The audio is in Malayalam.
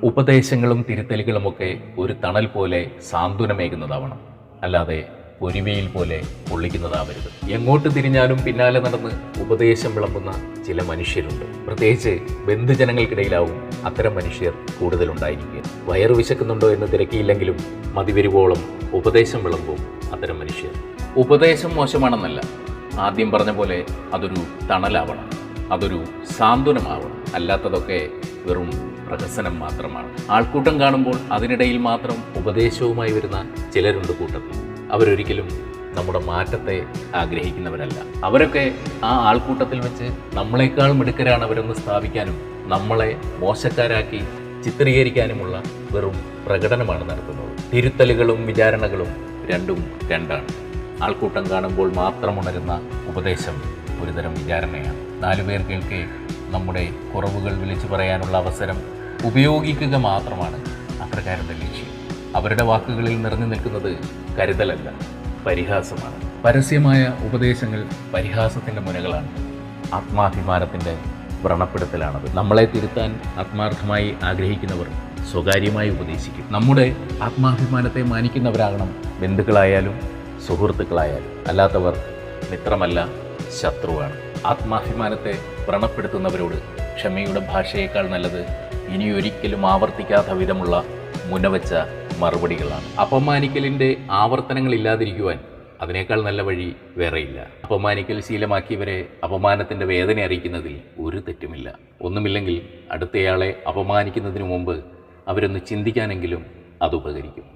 ഉപദേശങ്ങളും തിരുത്തലുകളുമൊക്കെ ഒരു തണൽ പോലെ സാന്ത്വനമേകുന്നതാവണം, അല്ലാതെ പൊരിവെയിൽ പോലെ പൊള്ളിക്കുന്നതാവരുത്. എങ്ങോട്ട് തിരിഞ്ഞാലും പിന്നാലെ നടന്ന് ഉപദേശം വിളമ്പുന്ന ചില മനുഷ്യരുണ്ട്. പ്രത്യേകിച്ച് ബന്ധുജനങ്ങൾക്കിടയിലാവും അത്തരം മനുഷ്യർ കൂടുതലുണ്ടായിരിക്കുക. വയറു വിശക്കുന്നുണ്ടോ എന്ന് തിരക്കിയില്ലെങ്കിലും മതിവരുവോളം ഉപദേശം വിളമ്പും അത്തരം മനുഷ്യർ. ഉപദേശം മോശമാണെന്നല്ല, ആദ്യം പറഞ്ഞ പോലെ അതൊരു തണലാവണം, അതൊരു സാന്ത്വനമാവണം. അല്ലാത്തതൊക്കെ വെറും പ്രഹസനം മാത്രമാണ്. ആൾക്കൂട്ടം കാണുമ്പോൾ അതിനിടയിൽ മാത്രം ഉപദേശവുമായി വരുന്ന ചിലരുണ്ട് കൂട്ടത്തിൽ. അവരൊരിക്കലും നമ്മുടെ മാറ്റത്തെ ആഗ്രഹിക്കുന്നവരല്ല. അവരൊക്കെ ആ ആൾക്കൂട്ടത്തിൽ വെച്ച് നമ്മളെക്കാൾ മിടുക്കരാണ് അവരെന്ന് സ്ഥാപിക്കാനും നമ്മളെ മോശക്കാരാക്കി ചിത്രീകരിക്കാനുമുള്ള വെറും പ്രകടനമാണ് നടത്തുന്നത്. തിരുത്തലുകളും വിചാരണകളും രണ്ടും രണ്ടാണ്. ആൾക്കൂട്ടം കാണുമ്പോൾ മാത്രം ഉണരുന്ന ഉപദേശം ഒരുതരം വിചാരണയാണ്. 4 പേർ കേൾക്കെ നമ്മുടെ കുറവുകൾ വിളിച്ചു പറയാനുള്ള അവസരം ഉപയോഗിക്കുക മാത്രമാണ് അത്രക്കാരുടെ ലക്ഷ്യം. അവരുടെ വാക്കുകളിൽ നിറഞ്ഞു നിൽക്കുന്നത് കരുതലല്ല, പരിഹാസമാണ്. പരസ്യമായ ഉപദേശങ്ങൾ പരിഹാസത്തിൻ്റെ മുനകളാണ്. ആത്മാഭിമാനത്തിൻ്റെ വ്രണപ്പെടുത്തലാണത്. നമ്മളെ തിരുത്താൻ ആത്മാർത്ഥമായി ആഗ്രഹിക്കുന്നവർ സ്വകാര്യമായി ഉപദേശിക്കും. നമ്മുടെ ആത്മാഭിമാനത്തെ മാനിക്കുന്നവരാകണം ബന്ധുക്കളായാലും സുഹൃത്തുക്കളായാലും. അല്ലാത്തവർ മിത്രമല്ല, ശത്രുവാണ്. ആത്മാഭിമാനത്തെ വ്രണപ്പെടുത്തുന്നവരോട് ക്ഷമയുടെ ഭാഷയേക്കാൾ നല്ലത് ഇനിയൊരിക്കലും ആവർത്തിക്കാത്ത വിധമുള്ള മുനവച്ച മറുപടികളാണ്. അപമാനിക്കലിൻ്റെ ആവർത്തനങ്ങളില്ലാതിരിക്കുവാൻ അതിനേക്കാൾ നല്ല വഴി വേറെയില്ല. അപമാനിക്കൽ ശീലമാക്കിയവരെ അപമാനത്തിൻ്റെ വേദന അറിയിക്കുന്നതിൽ ഒരു തെറ്റുമില്ല. ഒന്നുമില്ലെങ്കിൽ അടുത്തയാളെ അപമാനിക്കുന്നതിന് മുമ്പ് അവരൊന്ന് ചിന്തിക്കാനെങ്കിലും അതുപകരിക്കും.